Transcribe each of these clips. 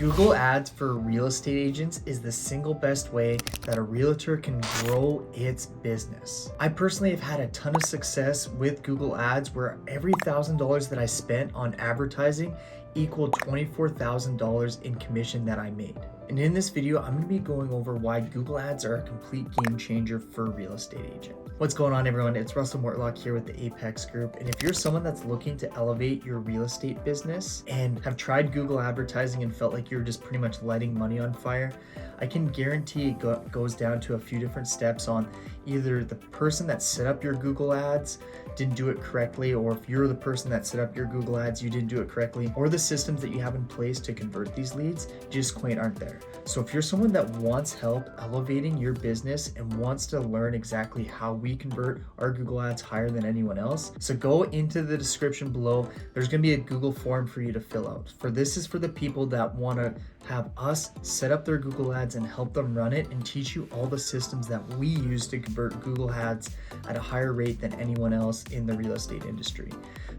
Google Ads for real estate agents is the single best way that a realtor can grow its business. I personally have had a ton of success with Google Ads where every $1,000 that I spent on advertising equaled $24,000 in commission that I made. And in this video, I'm going to be going over why Google Ads are a complete game changer for a real estate agent. What's going on, everyone? It's Russell Mortlock here with the Apex Group. And if you're someone that's looking to elevate your real estate business and have tried Google advertising and felt like you're just pretty much lighting money on fire, I can guarantee it goes down to a few different steps on either the person that set up your Google Ads didn't do it correctly, or if you're the person that set up your Google Ads, you didn't do it correctly, or the systems that you have in place to convert these leads just quite aren't there. So if you're someone that wants help elevating your business and wants to learn exactly how we convert our Google Ads higher than anyone else, so go into the description below. There's going to be a Google form for you to fill out. This is for the people that want to have us set up their Google Ads and help them run it and teach you all the systems that we use to convert Google Ads at a higher rate than anyone else in the real estate industry.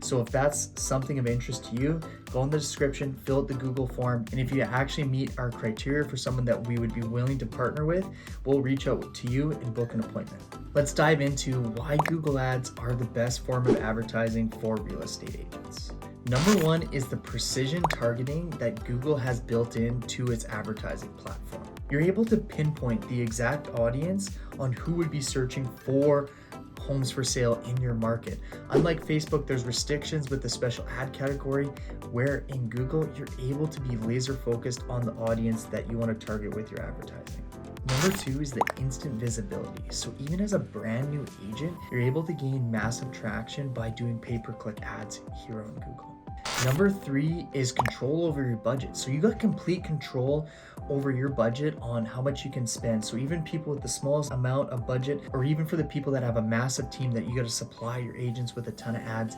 So if that's something of interest to you, go in the description, fill out the Google form, and if you actually meet our criteria for someone that we would be willing to partner with, we'll reach out to you and book an appointment. Let's dive into why Google Ads are the best form of advertising for real estate agents. Number one is the precision targeting that Google has built into its advertising platform. You're able to pinpoint the exact audience on who would be searching for homes for sale in your market. Unlike Facebook, there's restrictions with the special ad category, where in Google, you're able to be laser focused on the audience that you want to target with your advertising. Number two is the instant visibility. So even as a brand new agent, you're able to gain massive traction by doing pay-per-click ads here on Google. Number three is control over your budget. So you got complete control over your budget on how much you can spend. So even people with the smallest amount of budget, or even for the people that have a massive team that you got to supply your agents with a ton of ads,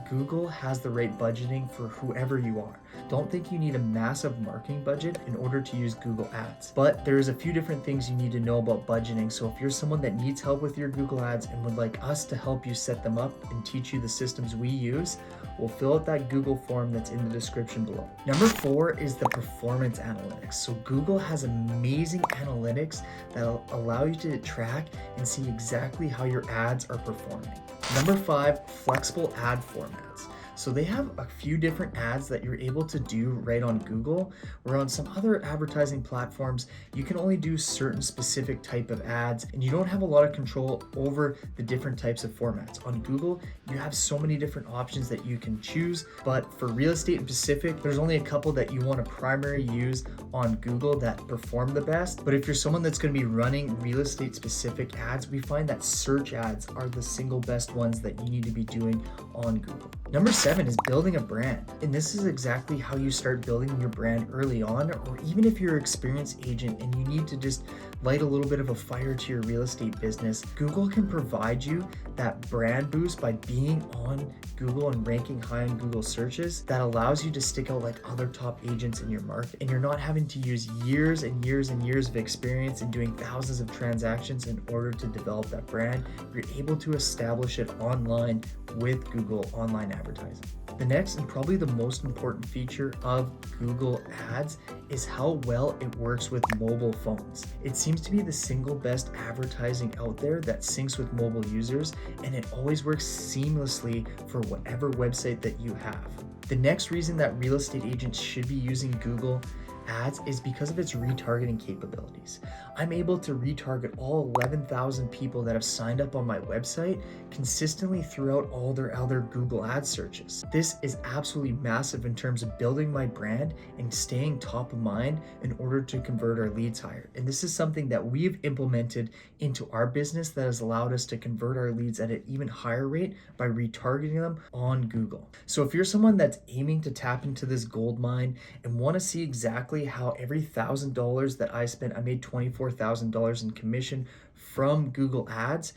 Google has the right budgeting for whoever you are. Don't think you need a massive marketing budget in order to use Google Ads. But there's a few different things you need to know about budgeting. So if you're someone that needs help with your Google Ads and would like us to help you set them up and teach you the systems we use, we'll fill out that Google form that's in the description below. Number four is the performance analytics. So Google has amazing analytics that'll allow you to track and see exactly how your ads are performing. Number five, flexible ad formats. So they have a few different ads that you're able to do right on Google, where on some other advertising platforms, you can only do certain specific type of ads and you don't have a lot of control over the different types of formats. On Google, you have so many different options that you can choose, but for real estate in specific, there's only a couple that you want to primarily use on Google that perform the best. But if you're someone that's going to be running real estate specific ads, we find that search ads are the single best ones that you need to be doing on Google. Number seven is building a brand. And this is exactly how you start building your brand early on, or even if you're an experienced agent and you need to just light a little bit of a fire to your real estate business, Google can provide you that brand boost by being on Google and ranking high on Google searches that allows you to stick out like other top agents in your market. And you're not having to use years and years and years of experience and doing thousands of transactions in order to develop that brand. You're able to establish it online with Google online advertising. The next and probably the most important feature of Google Ads is how well it works with mobile phones. It seems to be the single best advertising out there that syncs with mobile users, and it always works seamlessly for whatever website that you have. The next reason that real estate agents should be using Google Ads is because of its retargeting capabilities. I'm able to retarget all 11,000 people that have signed up on my website consistently throughout all their other Google Ads searches. This is absolutely massive in terms of building my brand and staying top of mind in order to convert our leads higher. And this is something that we've implemented into our business that has allowed us to convert our leads at an even higher rate by retargeting them on Google. So if you're someone that's aiming to tap into this gold mine and want to see exactly how every $1,000 that I spent, I made $24,000 in commission from Google Ads,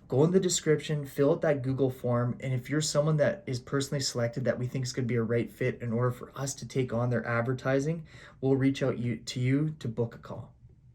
go in the description, fill out that Google form, and if you're someone that is personally selected that we think is going to be a right fit in order for us to take on their advertising, we'll reach out to you to book a call.